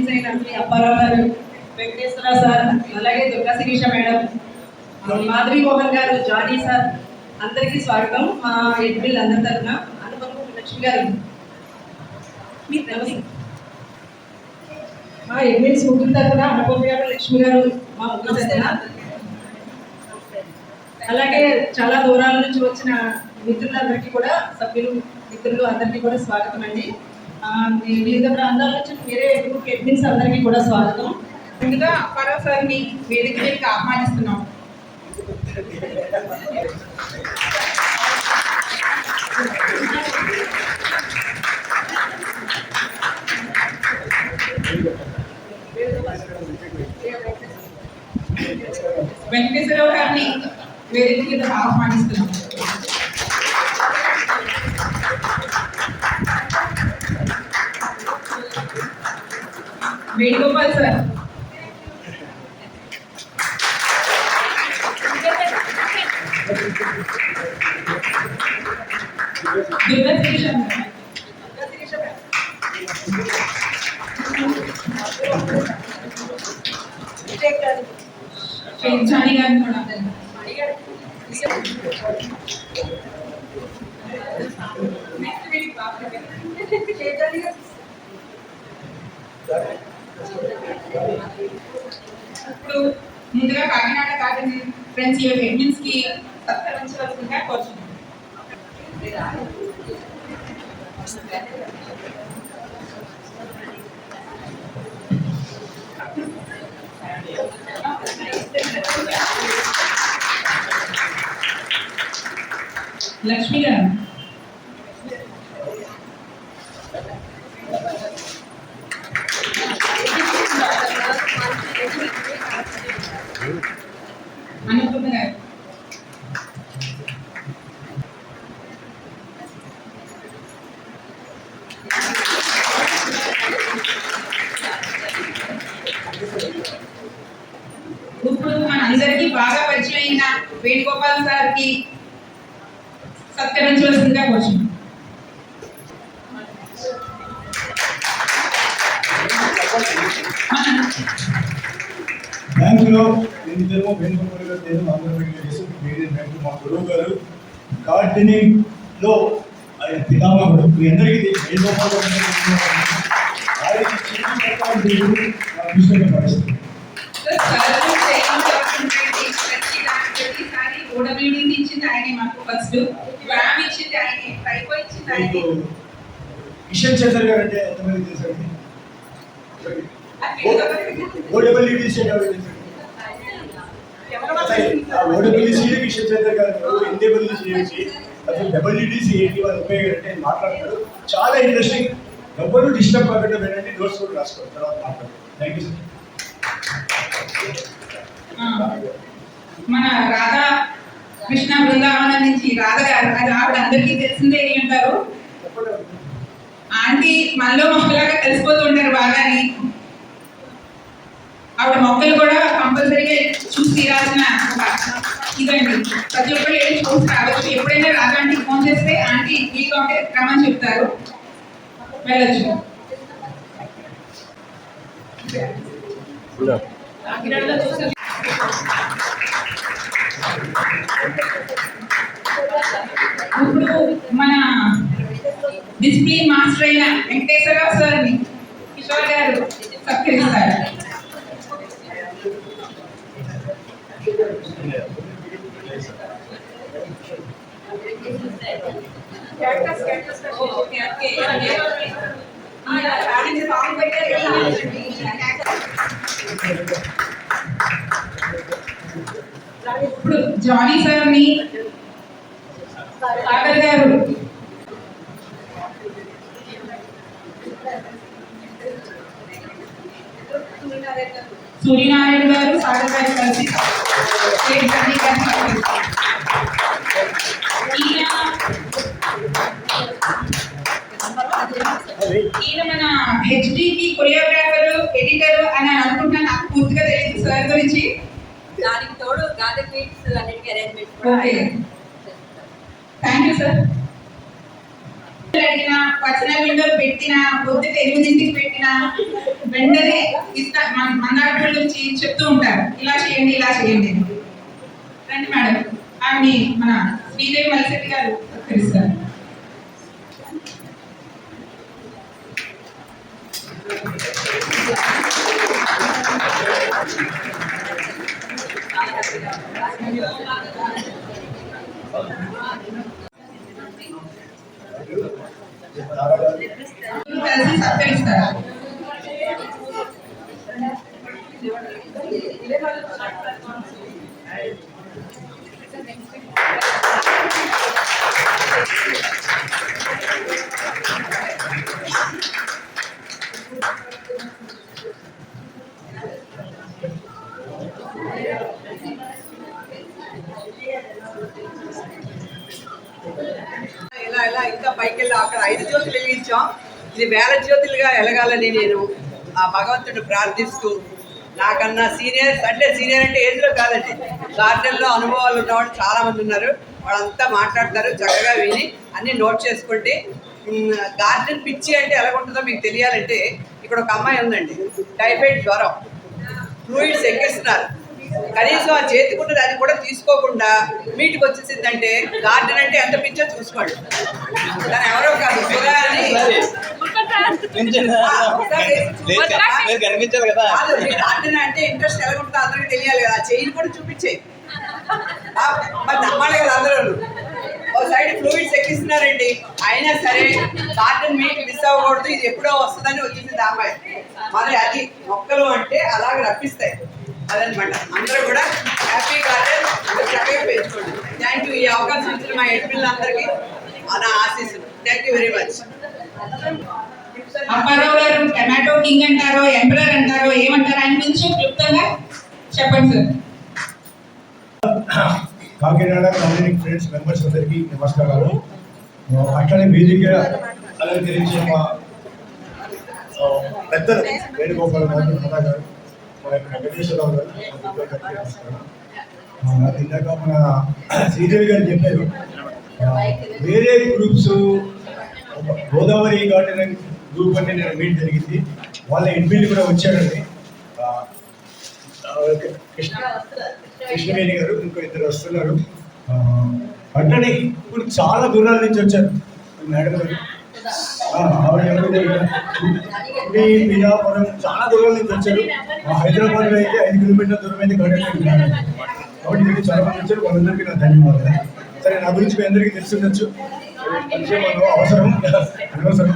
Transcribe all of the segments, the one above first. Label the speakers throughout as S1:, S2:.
S1: Admins అయిన అప్పారావు గారు, Venkateswara sir, అలాగే దుర్గా శిరీష మేడం, మాధవి మోహన్ గారు, జానీ సార్, అందరికీ స్వాగతం. మా ఎడ్మిల్ అందరి తరఫున అనుపమ లక్ష్మి గారు, మా ఎడ్మిల్స్ ముగ్గురు తరఫున అనుపమ గారు, లక్ష్మి గారు, మా ముగ్గురు తరఫున, అలాగే చాలా దూరాల నుంచి వచ్చిన మిత్రులందరికీ కూడా, సభ్యులు మిత్రులు అందరికీ కూడా స్వాగతం అండి. వివిధ ప్రాంతాల నుంచి వేరే గ్రూప్ అడ్మిన్స్ అందరికీ కూడా స్వాగతం.
S2: ముందుగా అప్పారావు సార్ని వేదిక మీదకి ఆహ్వానిస్తున్నాం. వెంకటేశ్వరరావు గారిని వేదిక మీద ఆహ్వానిస్తున్నాం. వేణుగోపాల్ సార్, దుర్గా శిరీష, జానీ గారిని కూడా ఇప్పుడు ముందుగా కాకినాడ గార్డెన్ ఫ్రెండ్స్ అడ్మిన్స్ కి సత్కరించవలసిందిగా కోరుచున్నాం. లక్ష్మి గారు, అనుపమ గారు, ఇప్పుడు మనందరికీ బాగా పరిచయం అయిన వేణుగోపాల్ సార్కి సత్కరించవలసిందిగా కోరుచున్నాం.
S3: బ్యాంకులో ఎన్నిదేమో వేణుగోపాల్ గారు నేను ఆంధ్రప్రదేశ్ వేరే బ్యాంకు మా గురువు గారు గార్డెనింగ్ లో ఆయన పితామహుడు. మీ అందరికీ వేణుగోపాల్ పడుతుంది. కిషన్ చంద్ర గారు అంటే ఎంతమంది తెలుసండి? ఓడబ్ల్యూడిసి కిషన్ చంద్ర గారు ఎన్డబ్ల్యూడిసి అసలు డబ్ల్యూడిసి ఏంటి వాళ్ళు ఉపయోగంటే మాట్లాడతారు. చాలా ఇంట్రెస్టింగ్. ఎవరు డిస్టర్బ్ కాకుండా వినండి, నోట్స్ కూడా రాసుకోండి, తర్వాత మాట్లాడతారు. Thank you sir.
S2: మన రాధా కృష్ణ బృందావనం నుంచి రాధ గారు, అది ఆవిడ అందరికీ తెలిసిందే అంటారు. ఆంటీ మనలో మొక్కలాగా కలిసిపోతూ ఉంటారు బాగాని. ఆవిడ మొక్కలు కూడా కంపల్సరీగా చూసి తీరాల్సిన ఇదండి. ప్రతి ఒక్కరు వెళ్ళి చూసి రావచ్చు. ఎప్పుడైనా రాధా ఆంటీకి ఫోన్ చేస్తే ఆంటీ వీలుగా ఉంటే రమ్మని చెప్తారు, వెళ్ళచ్చు. ఇప్పుడు మన డిసిప్లిన్ మాస్టర్ అయిన వెంకటేశ్వరరావు సార్ని కిషోర్ గారు సత్కరిస్తారు. ఇప్పుడు జానీ సార్ని సాగర్ గారు, సూర్యనారాయణ గారు, సాగర్ గారు కలిసి ఈయన మన హెచ్డికి కొరియోగ్రాఫర్, ఎడిటర్ అని అనుకుంటున్నాను. నాకు పూర్తిగా తెలియదు సార్ గురించి.
S4: దానికి తోడు గార్డెన్ మీట్స్ అన్నిటికీ అరేంజ్మెంట్ కూడా.
S2: Thank you sir. అడిగినా పర్సనల్ విండో పెట్టినా పొద్దుట 8ంటికి పెట్టినా వెంటనే మందార గురించి చెప్తూ ఉంటారు, ఇలా చేయండి ఇలా చేయండి. రండి మేడం, ఆమె మన శ్రీదేవి మల్లిశెట్టి గారు సత్కరిస్తారు. కలిసి సత్కరిస్తారు.
S4: ఇలా ఇలా ఇంకా పైకి వెళ్ళి అక్కడ 5 జ్యోతులు వెలిగించాం. ఇది వేల జ్యోతులుగా వెలగాలని నేను ఆ భగవంతుడు ప్రార్థిస్తూ, నాకన్నా సీనియర్స్ అంటే సీనియర్ అంటే ఏజ్లో కాదండి, గార్డెన్లో అనుభవాలు ఉన్నవాళ్ళు చాలామంది ఉన్నారు. వాళ్ళంతా మాట్లాడతారు, చక్కగా విని అన్నీ నోట్ చేసుకోండి. గార్డెన్ పిచ్చి అంటే ఎలా ఉంటుందో మీకు తెలియాలంటే ఇక్కడ ఒక అమ్మాయి ఉందండి, టైఫాయిడ్ జ్వరం, ఫ్లూయిడ్స్ ఎక్కిస్తున్నారు. కనీసం ఆ చేతికున్నది అది కూడా తీసుకోకుండా మీటికి వచ్చేసిందంటే గార్డెన్ అంటే ఎంత పిచ్చో చూసుకోండి. దాని ఎవరో కాదు, సుధా అని
S5: కనిపించాలి కదా.
S4: గార్డెన్ అంటే ఇంట్రెస్ట్ ఎలా ఉంటుందో అందరికీ తెలియాలి కదా. చైన్ కూడా చూపించేయి, మరి నమ్మాలి కదా అందరూ. ఓ సైడ్ ఫ్లూయిడ్స్ ఎక్కిస్తున్నారండి, అయినా సరే గార్డెన్ మీకు మిస్ అవ్వకూడదు, ఇది ఎప్పుడో వస్తుందని వచ్చింది అమ్మాయి. మరి అది మొక్కలు అంటే అలాగే రప్పిస్తాయి అదనమాట. అందరూ కూడా హ్యాపీ గార్డెన్ చక్కగా పెంచుకోండి. Thank you. ఈ అవకాశం ఇచ్చిన మా ఎడ్పిల్లలందరికీ నా ఆశీస్సులు. Thank you very much.
S2: Apparao గారు టమాటో కింగ్ అంటారో ఎంపరర్ అంటారో ఏమంటారో ఆయన గురించి క్లుప్తంగా చెప్పండి sir.
S3: Kakinada community friends members అందరికీ నమస్కారాలు. అట్లనే వేదిక అలంకరించిన మా పెద్దలు వేణుగోపాల్ గారు, కథా గారు, మా యొక్క వెంకటేశ్వరరావు గారు, ఇందాక మన శ్రీదేవి గారు చెప్పారు, వేరే గ్రూప్స్ గోదావరి గార్డెన్ గ్రూప్ అంటే నేను మీట్ జరిగింది, వాళ్ళ ఎంపీలు కూడా వచ్చారండి. కృష్ణవేణి గారు, ఇంకో 2 వస్తున్నారు. అట్లనే ఇప్పుడు చాలా దూరాల నుంచి వచ్చారు మేడం గారు, మీరాపురం, చాలా దూరాల నుంచి వచ్చారు. హైదరాబాద్లో అయితే 5 కిలోమీటర్ల దూరం అయితే గార్డెన్ కాబట్టి మీరు చాలా మంది వచ్చారు. వాళ్ళందరికీ నా ధన్యవాదాలు. సరే, నా గురించి మీ అందరికీ తెలిసి ఉండొచ్చు, అవసరం అనవసరం.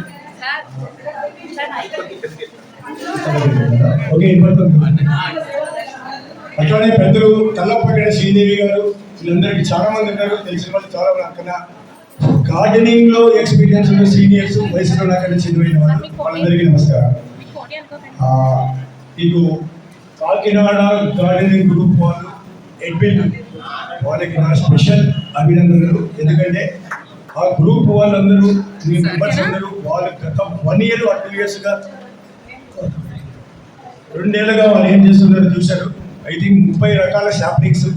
S3: ఓకే, అట్లానే పెద్దలు తల్లపక్కన శ్రీదేవి గారు, వీళ్ళందరికీ చాలా మంది ఉన్నారు, తెలిసిన వాళ్ళు చాలా మంది. అక్కడ గార్డెనింగ్ లో ఎక్స్పీరియన్స్ ఉన్న సీనియర్స్, వయసులో నాకన్నా చిన్నమైన వాళ్ళు, వాళ్ళందరికీ నమస్కారం. మీకు కాకినాడ గార్డెనింగ్ గ్రూప్ వాళ్ళు ఎడ్మిన్ వాళ్ళకి నా స్పెషల్ అభినందనలు. ఎందుకంటే ఆ గ్రూప్ వాళ్ళందరూ, మీ మెంబర్స్ అందరూ, వాళ్ళు గత 1 year or 2 yearsగా 2 ఏళ్ళుగా వాళ్ళు ఏం చేస్తున్నారో చూశారు. ఐ థింక్ 30 రకాల శాప్లింగ్స్,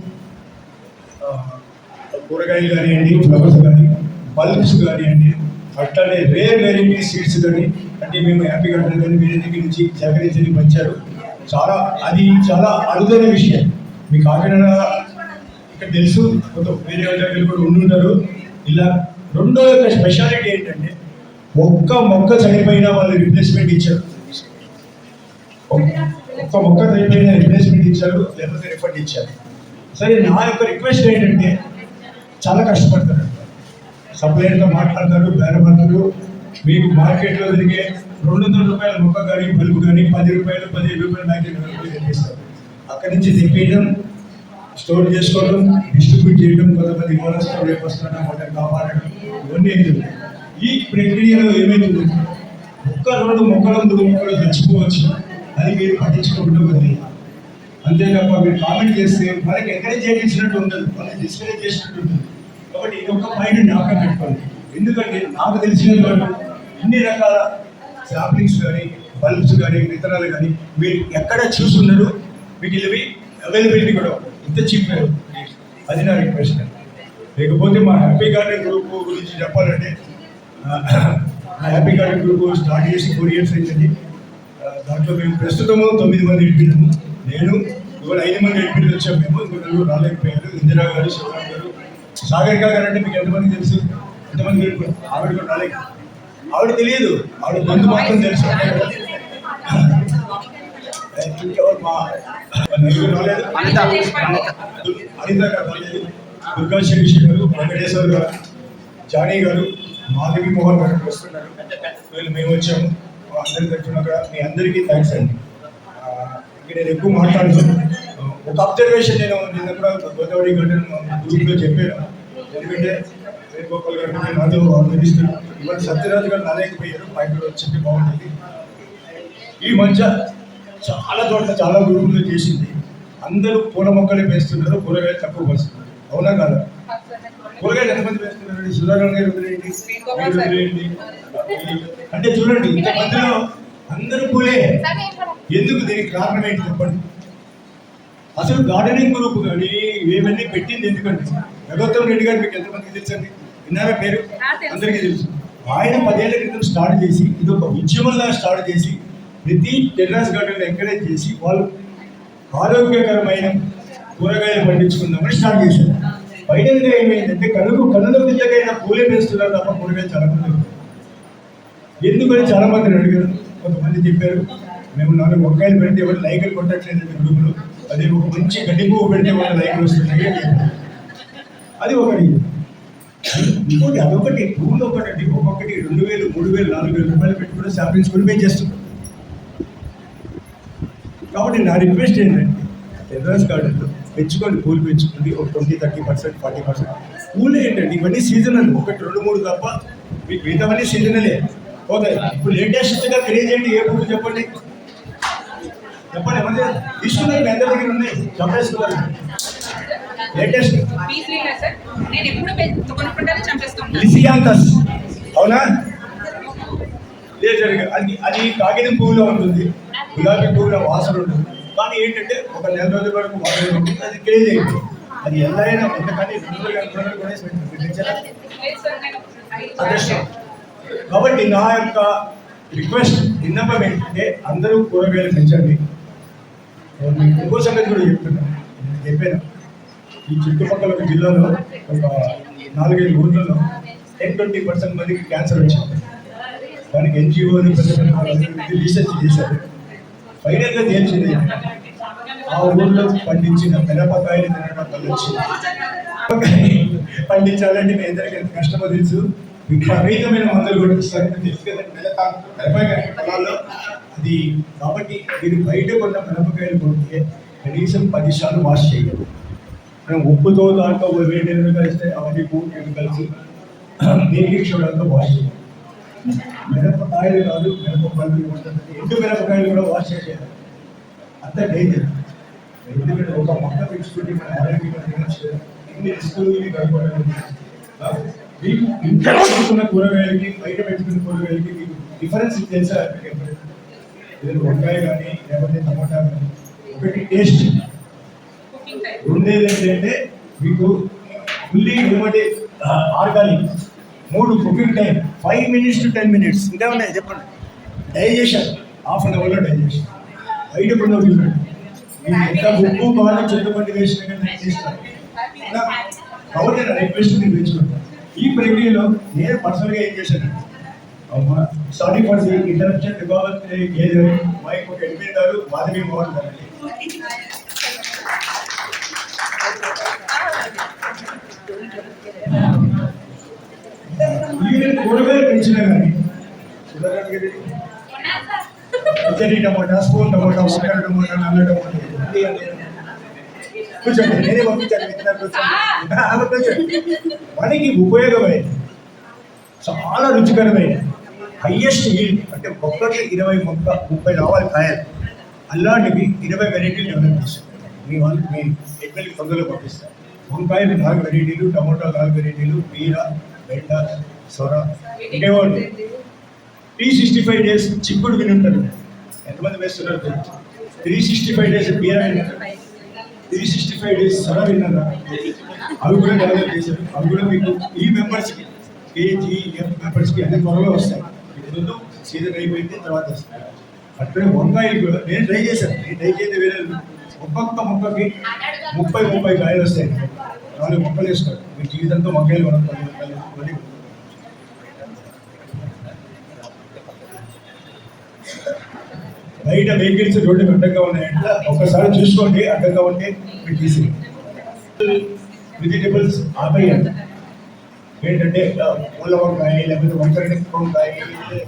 S3: కూరగాయలు కానివ్వండి, ఫ్లవర్స్ కానీ, బల్బ్స్ కానివ్వండి, అట్లానే రేర్ వెరైటీ సీడ్స్ కానీ, అంటే మేము హ్యాపీ గార్డెన్ కానీ వేరే దగ్గర నుంచి సేకరించి పంచారు. చాలా అరుదైన విషయం. మీకు కాకినాడ ఇక్కడ తెలుసు, వేరే దగ్గర కూడా ఉండుంటారు. ఇలా రెండో యొక్క స్పెషాలిటీ ఏంటంటే, ఒక్క మొక్క చనిపోయినా వాళ్ళు రిప్లేస్మెంట్ ఇచ్చారు. ఒక్క మొక్క చనిపోయినా రిప్లేస్మెంట్ ఇచ్చారు, లేకపోతే రిఫండ్ ఇచ్చారు. సరే, నా యొక్క రిక్వెస్ట్ ఏంటంటే, చాలా కష్టపడతారు, సప్లైర్తో మాట్లాడతారు, బేరపడతారు. మీకు మార్కెట్లో తిరిగే 200 రూపాయల మొక్క కానీ, బల్బు కానీ 10 రూపాయలు, 15 రూపాయలు ప్యాకెట్ తెప్పిస్తారు. అక్కడి నుంచి తెప్పించడం, స్టోర్ చేసుకోవడం, డిస్ట్రిబ్యూట్ చేయడం, కొంతమంది ఓనర్స్తో రేపు వస్తున్నా వాటిని కాపాడడం, ఇవన్నీ అవుతుంది. ఈ ప్రక్రియలో ఏమైతుంది, ఒక్క 2 మొక్కలు 3 మొక్కలు చచ్చిపోవచ్చు, అది మీరు పట్టించుకోవడం ఉంది. అంతే తప్ప మీరు కామెంట్ చేస్తే మనకి ఎంకరేజ్ చేయించినట్టు ఉండదు, మనకి డిస్కరేజ్ చేసినట్టు ఉంటుంది. కాబట్టి ఇది ఒక పాయింట్ జ్ఞాపకం పెట్టుకోండి. ఎందుకంటే నాకు తెలిసిన ఇన్ని రకాల శాంప్లింగ్స్ కానీ, బల్బ్స్ కానీ, విత్తనాలు కానీ మీరు ఎక్కడ చూస్తున్నారు, మీకు ఇవి అవైలబిలిటీ కూడా ఇంత చీప్. అది నా రిక్వెస్ట్. లేకపోతే మా హ్యాపీ గార్డెన్ గ్రూప్ గురించి చెప్పాలంటే హ్యాపీ గార్డెన్ గ్రూప్ స్టార్ట్ చేసి 4 years అయిందండి. దాంట్లో మేము ప్రస్తుతము 9 మంది ఎంపీలు, నేను ఇవాళ 5 మంది ఎంపీలు వచ్చాము. మేము ఇంకో 4 రాలేకపోయారు. ఇందిరా గారు, శివరామ్ గారు, సాగరిక గారు అంటే మీకు ఎంతమంది తెలుసు? ఎంతమంది ఆవిడ కూడా రాలేదు. ఆవిడ తెలియదు, ఆవిడ బంధు మాత్రం తెలుసు. ఇంకెవరు మా నలుగురు రాలేదు. అనిత గారు రాలేదు, దుర్గా శిరీష్ గారు, వెంకటేశ్వర్ గారు, జానీ గారు, మాధవి మోహన్ గారు వస్తున్నారు. వీళ్ళు మేము వచ్చాము. అందరి తరఫున కూడా మీ అందరికీ థ్యాంక్స్ అండి. ఇక్కడ నేను ఎక్కువ మాట్లాడుతున్నాను. ఒక అబ్జర్వేషన్ నేను నిన్న కూడా గోదావరి గార్డెన్ గ్రూప్లో చెప్పాను. ఎందుకంటే వేణుగోపాల్ గారు నాతో ఆర్గనైస్తున్నాను. ఇవాళ సత్యరాజు గారు రాలేకపోయారు, ఆయన చెప్పి బాగుంటుంది. ఈ మధ్య చాలా చోట్ల చాలా గ్రూపులు చేసింది. అందరూ పూల మొక్కలు వేస్తున్నారు, కూరగాయలు తక్కువ వేస్తున్నారు. అవునా కాదా? కూరగాయలు ఎంతమంది వేస్తున్నారండి? సుధాకర్ గారు వదిలేయండి, మీరు వదిలేయండి. అంటే చూడండి, ఇంతమందిలో అందరూ పూలే. ఎందుకు? దీనికి కారణం ఏంటి చెప్పండి? అసలు గార్డెనింగ్ గ్రూప్ కానీ ఇవన్నీ పెట్టింది ఎందుకంటే రఘోత్తమ్ రెడ్డి గారు మీకు ఎంతమందికి తెలుసండి? విన్నారా పేరు? అందరికీ తెలుసు. ఆయన 10 ఏళ్ల క్రితం స్టార్ట్ చేసి ఇది ఒక ఉద్యమంలా స్టార్ట్ చేసి ప్రతి టెర్రస్ గార్డెన్లో ఎంకరేజ్ చేసి వాళ్ళు ఆరోగ్యకరమైన కూరగాయలు పండించుకుందామని స్టార్ట్ చేశారు. ఫైనల్గా ఏమైందంటే కన్నుల విద్యకైనా పూలే వేస్తున్నారు తప్ప కూరగాయలు చాలా మంది. ఎందుకని చాలా మంది అడిగారు. కొంతమంది చెప్పారు, మేము 4 వంకాయలు పెడితే ఎవరు లైకులు కొట్టట్లేదండి గ్రూపులు, అదే ఒక మంచి గడ్డి పువ్వు పెడితే వాళ్ళు లైకులు వస్తున్నాయి అని చెప్పారు. అది ఒకటి. ఇంకోటి అదొకటి, పువ్వులు ఒకటి, ఒక్కొక్కటి 2,000, 3,000, 4,000 రూపాయలు పెట్టి కూడా శాంపిల్స్ కొని పెంచేస్తున్నాం. కాబట్టి నా రిక్వెస్ట్ ఏంటంటే టెర్రస్ గార్డెన్లో పెంచుకోండి, పూలు పెంచుకోండి. ఒక 20-30%, 40%. పూలు ఏంటండి ఇవన్నీ సీజనల్, 1, 2, 3 తప్ప మీకు మిగతావన్నీ సీజనలే పోతాయి. ఇప్పుడు లేటెస్ట్గా క్రేజ్ ఏంటి? ఏ పూలు చెప్పండి చెప్పండి. ఏమంటే తీసుకున్నారు, మీ అందరి దగ్గర ఉన్నాయి, చంపేస్తున్నారు. లేటెస్ట్ లిసియాంతస్, అవునా? అది కాగితం పువ్వులో ఉంటుంది, గులాబీ పువ్వులో వాసన ఉంటుంది. కానీ ఏంటంటే ఒక 4 రోజుల వరకు వాసన ఉంటుంది. అది క్రేజ్ అయింది. అది ఎలా అయినా కానీ 2 రోజులు అదృష్టం. కాబట్టి నా యొక్క రిక్వెస్ట్, విన్నపం ఏంటంటే అందరూ కూరగాయలు పెంచండి. ఇంకో సంగతి కూడా చెప్తున్నాను. చెప్పాను, ఈ చుట్టుపక్కల ఒక జిల్లాలో ఒక 4-5 ఊర్లలో 10-20% మందికి క్యాన్సర్ వచ్చింది. దానికి ఎన్జిఓలు రీసెర్చ్ చేశారు. ఫైనల్గా తేల్చింది ఆ ఊళ్ళో పండించిన మిరపకాయలు తినడం వల్ల వచ్చింది. పండించాలంటే మీ అందరికీ ఎంత కష్టమో తెలుసు. విపరీతమైన మందులు కొట్టిస్తారు తెలుసు కదండి. మిరపకాయ పొలాల్లో అది. కాబట్టి మీరు బయట కొన్న మిరపకాయలు కొంటే కనీసం 10 సార్లు వాష్ చేయాలి. మనం ఉప్పుతో దాంట్లో వేడి నీళ్ళు కలిస్తే అవన్నీ కెమికల్స్ బేకింగ్ సోడాతో వాష్ చేయాలి. మిరపకాయలు కాదు, మిరపకాయలు ఎండు మిరపకాయలు కూడా వాష్ చేయాలి. అంత డేంజర్. ఎందుకంటే ఒక మొక్క పెంచుకుంటే మన ఆరోగ్యంగా ఇన్ని రిస్కులు కనుక్కోవడం. మీకు ఇంట్లో పెంచుకున్న కూరగాయలకి బయట పెంచుకున్న కూరగాయలకి మీకు డిఫరెన్స్ తెలుసా? వంకాయ కానీ లేకపోతే టమాటా కానీ, ఒకటి టేస్ట్, ఉండేది ఏంటంటే మీకు ఫుల్లీ ఏమంటే organic. 3 cooking time 5 minutes to 10 minutes. ఇంకా ఉన్నాయి చెప్పండి. డైజెషన్ ½ an hourలో డైజెషన్. బయట కొన్ని చూడండి, మీకు ఎంత ఉప్పు కావాలి చెట్టుబండి వేసిన కానీ చేస్తారు. కాబట్టి నా రిక్వెస్ట్ మీరు పెంచుకుంటాను. ఈ ప్రక్రియలో నేను పర్సనల్గా ఏం చేశాను, sorry for the interruption because మా ఇంకొక ఎంపీ గారు మాధవి మోహన్ గారు కూరగాయలు పెంచినా కానీ చెర్రీ టమాటా, స్పూన్ టమాటా, వంకాయ టమాటా, నల్ల టమాటా కూర్చోండి, నేనే పంపించాను విత్తనాలు. మనకి ఉపయోగమైంది, చాలా రుచికరమైన, హయ్యెస్ట్ ఈల్డ్. అంటే మొక్కకి 20 మొక్క 30 రావాలి కాయలు. అలాంటివి 20 వెరైటీలు డెవలప్ చేస్తారు. మీ వాళ్ళు మీ ఎడ్మెల్కి తొందరలో పంపిస్తారు. వంకాయలు 4 వెరైటీలు, టమాటా 4 వెరైటీలు, బీర, బెండ, సొర, ఇంకేవాళ్ళు 365 days చిక్కుడు విని ఉంటారు. ఎంతమంది వేస్తున్నారు? 365 days బీర వింటారు, 365 days సొర విన్నారా? అవి కూడా డెవలప్ చేశారు. అవి కూడా మీకు ఈ మెంబర్స్కి KGF మెంబర్స్కి అన్ని త్వరలో వస్తాయి. ఇప్పుడు సీజన్ అయిపోయింది, తర్వాత వస్తాయి. అట్లనే వంకాయలు కూడా నేను ట్రై చేశాను. నేను ట్రై చేస్తే వేరే ఒక్కొక్క మొక్కకి 30 కాయలు వస్తాయి. 4 మొక్కలు వేసుకోవాలి. మీ జీవితంతో వంకాయలు కొనుక్కోవాలి. బయట వెహికల్స్ రోడ్డుకి అడ్డంగా ఉన్నాయంటే ఒక్కసారి చూసుకోండి. అడ్డంగా ఉంటే మీరు తీసి వెజిటేబుల్స్ ఆపేయండి. ఏంటంటే పూల వంకాయ, లేకపోతే వంకాయ,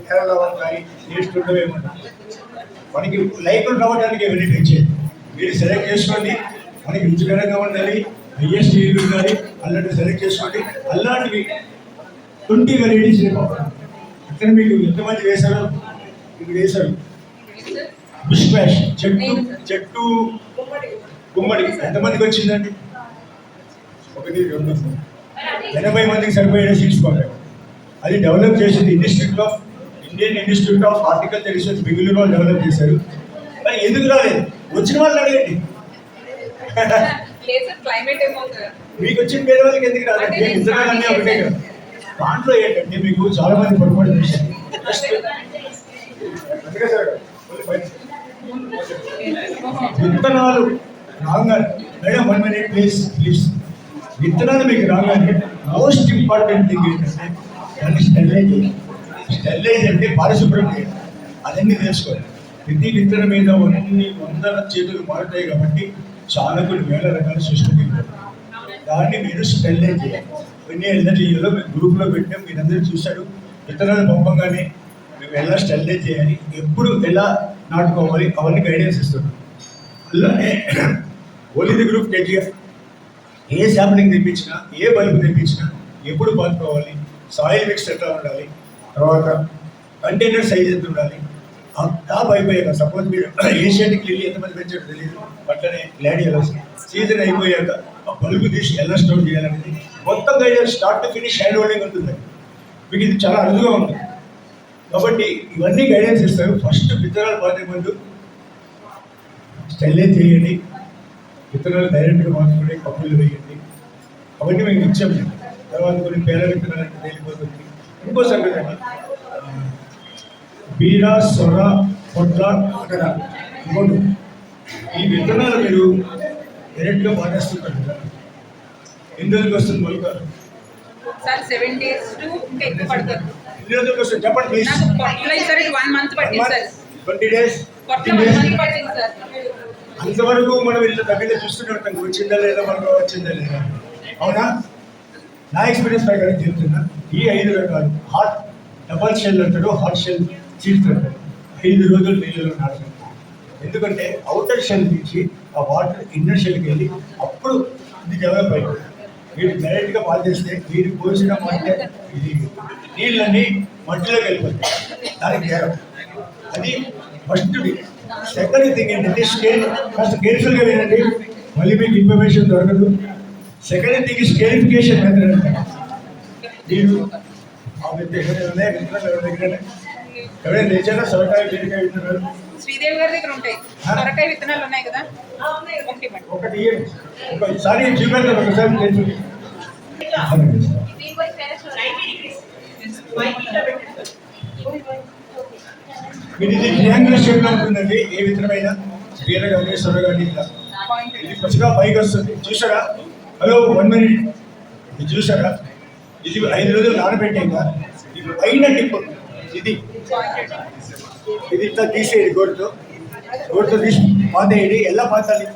S3: కేరళ వంకాయ, టేస్ట్ ఉండవేమన్నా మనకి లైకులు రావడానికి ఎవరి తెచ్చేది. మీరు సెలెక్ట్ చేసుకోండి. మనకి రుచికరంగా ఉండాలి, హైయెస్ట్ ఈల్డ్ ఉండాలి. అలాంటివి సెలెక్ట్ చేసుకోండి. అలాంటివి 20 వెరైటీస్ ఇక్కడ మీకు ఎంతమంది వేశారు? ఇప్పుడు వేశారు బుష్ మ్యాష్, చెట్టు గుమ్మడి ఎంతమందికి వచ్చిందండి? 1, 2, 80 మందికి సరిపోయే సీట్స్ కొట్టారు. అది డెవలప్ చేసింది Indian institute of horticulture research Bengaluru వాళ్ళు డెవలప్ చేశారు. మరి ఎందుకు రాలేదు? వచ్చిన వాళ్ళు అడగండి. మీకు వచ్చిన పేరు వాళ్ళకి ఎందుకు రాలేదు? విత్తనాలన్నీ ఒకటే కదా. దాంట్లో ఏంటంటే మీకు చాలా మంది పొరపాటు చేశారు. విత్తనాలు రాగానే మేడం 1 minute ప్లీజ్. విత్తనాలు మీకు రాగానే మోస్ట్ ఇంపార్టెంట్ థింగ్ ఏంటంటే దాన్ని స్టెరిలైజ్ చేయాలి. స్టెరిలైజ్ అంటే పారిశుభ్రం చేయాలి. అదన్నీ తెలుసుకోవాలి. ప్రతి విత్తనం మీద 100 చేతులు మారుతాయి కాబట్టి చాలా కొన్ని వేల రకాల సృష్టించారు. దాన్ని మీరు స్టెరిలైజ్ చేయాలి. కొన్ని ఎల్ఎన్జీలో మేము గ్రూప్లో పెట్టాం. మీరందరూ చూశారు. విత్తనాలు పంపంగానే మేము ఎలా స్టెరిలైజ్ చేయాలి, ఎప్పుడు ఎలా నాటుకోవాలి అవన్నీ గైడెన్స్ ఇస్తున్నాం. అలానే ఓన్లీ గ్రూప్ KGF ఏ శాంప్లింగ్ తెప్పించినా, ఏ బల్బు తెప్పించినా ఎప్పుడు పాతుకోవాలి, సాయిల్ మిక్స్ ఎట్లా ఉండాలి, తర్వాత కంటైనర్ సైజ్ ఎంత ఉండాలి, టాప్ అయిపోయాక సపోజ్ మీరు ఏషియాటిక్ లిల్లీ ఎంతమంది పెంచారో తెలియదు, అట్లనే గ్లాడియోలస్ సీజన్ అయిపోయాక ఆ బల్బు తీసి ఎలా స్టోర్ చేయాలనేది మొత్తం guidance start to finish hand holding ఉంటుంది. మీకు ఇది చాలా అరుదుగా ఉంటుంది కాబట్టి ఇవన్నీ గైడెన్స్ ఇస్తారు. ఫస్ట్ విత్తనాలు పాతే ముందు స్టెరిలైజ్ చేయండి. విత్తనాలు డైరెక్ట్గా మార్చుకుని కప్పులు వేయండి. అవన్నీ మేము ఇచ్చాము. తర్వాత కొన్ని పేర విత్తనాలు అంటే తేలిపోతుంది. ఇంకో సంగతి అండి, బీరా, సొర, పొట్ల, అక్కడ ఇంకోటి ఈ విత్తనాలు మీరు డైరెక్ట్గా పాటేస్తుంటారు కదా. ఎన్ని రోజులకి వస్తుంది మొలక?
S2: సార్ 7 days to ఎక్కువ పడుతుంది.
S3: ఎన్ని రోజులకి వస్తుంది చెప్పండి ప్లీజ్.
S2: సార్ 1 month పట్టింది సార్.
S3: 20 days.
S2: 1 month పట్టింది సార్.
S3: అంతవరకు మనం వీళ్ళ దగ్గర చూస్తూనే ఉంటాం, వచ్చిందా లేదా, మనకు వచ్చిందా లేదా. అవునా? నా ఎక్స్పీరియన్స్ ప్రకారం చెప్తున్నా, ఈ 5 రకాలు హాట్ డబల్ షెల్ అంటాడు, హాట్ షెల్ సీడ్స్ అంటాడు. 5 రోజులు నీళ్ళలో నాటుతాడు. ఎందుకంటే అవుటర్ షెల్ నుంచి ఆ వాటర్ ఇన్నర్ షెల్కి వెళ్ళి అప్పుడు ఇది డెవలప్ అయిపోతుంది. మీరు డైరెక్ట్గా పాలు చేస్తే మీరు పోసిన అంటే ఇది నీళ్ళన్నీ మట్టిలోకి వెళ్ళిపోతాయి. దానికి అది ఫస్ట్. సెకండ్ థింగ్ ఏంటంటే కాస్త కేర్ఫుల్గా వినండి, మళ్ళీ మీకు ఇన్ఫర్మేషన్ దొరకదు. సెకండ్ థింగ్ స్కేలిఫికేషన్ మెథడ్ అంటారు. మీరు ఆ విత్తనాలు ఎవరైనా తెచ్చారా? సొరకాయ, బీరకాయ విత్తనాలు
S2: శ్రీదేవి గారి దగ్గర ఉంటాయి. సొరకాయ విత్తనాలు ఉన్నాయి కదా,
S3: ఒకటి ఒకసారి చూపెడతాను. ఒకసారి మీరు ఇది ట్రయాంగులర్ షేప్లో ఉంటుందండి. ఏ విత్తనమైనా బీర కానీ సొర కానీ ఇట్లా ఇది పచ్చిగా పైకి వస్తుంది. చూసారా? Hello 1 minute. ఇది చూసారా? ఇది 5 రోజులు నానబెట్టాక ఇది పైన టిప్పు ఇది ఇట్లా తీసేది గోరుతో తీసి పాతేయండి. ఎలా పాతాలి?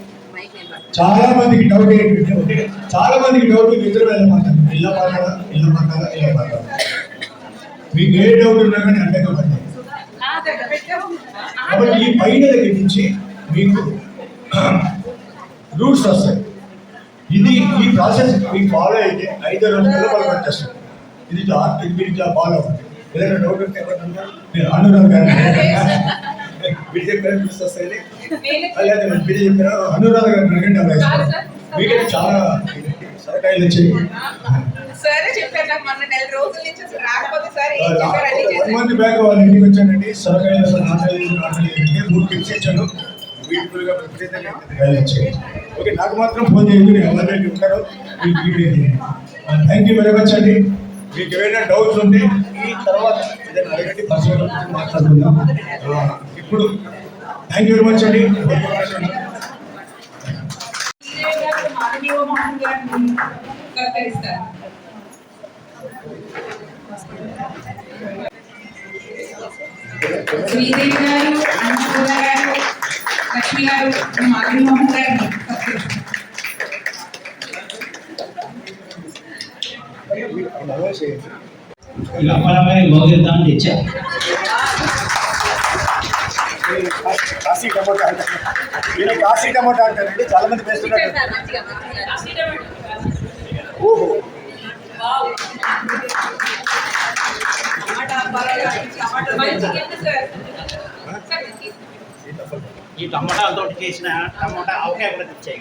S3: చాలా మందికి డౌట్ ఏంటంటే విత్తనం ఎలా పాతాలా, ఎలా పాతాలా. మీకు ఏ డౌట్ ఉన్నా కానీ అడ్డంగా పడతాయి. కాబట్టి ఈ పైన దగ్గర నుంచి మీకు రూట్స్ వస్తాయి. ఈ ప్రాసెస్ మీకు ఫాలో అయితే 5 రోజుల్లో వాళ్ళు పనిచేస్తారు. ఇది మీరు ఇట్లా ఫాలో అవ్వండి. ఏదైనా డౌట్ ఉంటే మీరు అనురాగ్ గారు మీరు చెప్పారు వస్తాయి. లేదా మీరు చెప్పారు అనురాగ్ గారు అడగండి. మీకు చాలా సరకాయలు వచ్చాయి. 1 month బ్యాక్ వాళ్ళ ఇంటికి వచ్చానండి. సరకాయలు అసలు నాటలేదు 3 టిప్స్ ఇచ్చాను. బ్యూటిఫుల్గా విపరీతంగా కాయలు వచ్చాయి. ఓకే, నాకు మాత్రం ఫోన్ చేయదు. నేను ఎవరైతే ఉంటారో థ్యాంక్ యూ వెరీ మచ్ అండి. మీకు ఏమైనా డౌట్స్ ఉంటే ఈ తర్వాత ఏదైనా అడగండి, పర్సనల్ మాట్లాడుకుందాం. ఇప్పుడు థ్యాంక్ యూ వెరీ మచ్ అండి.
S2: మాధవీయ మోహన్ గారిని సత్కరిస్తారు. శ్రీదేవి గారు, అన్నపూర్ణ గారు, లక్ష్మి గారు, మాధవి మోహన్ గారిని సత్కరిస్తారు.
S5: ఇలా అపరాగానే భోగిద్దామని తెచ్చా.
S3: కాశీ టమోటా అంటారు, ఈయన కాశీ టమోటా అంటారండి, చాలా మంది వేస్తున్నారు. ఓహో,
S5: ఈ టమాటాలతో చేసిన టమాటా ఆవకాయ కూడా తెచ్చాయి.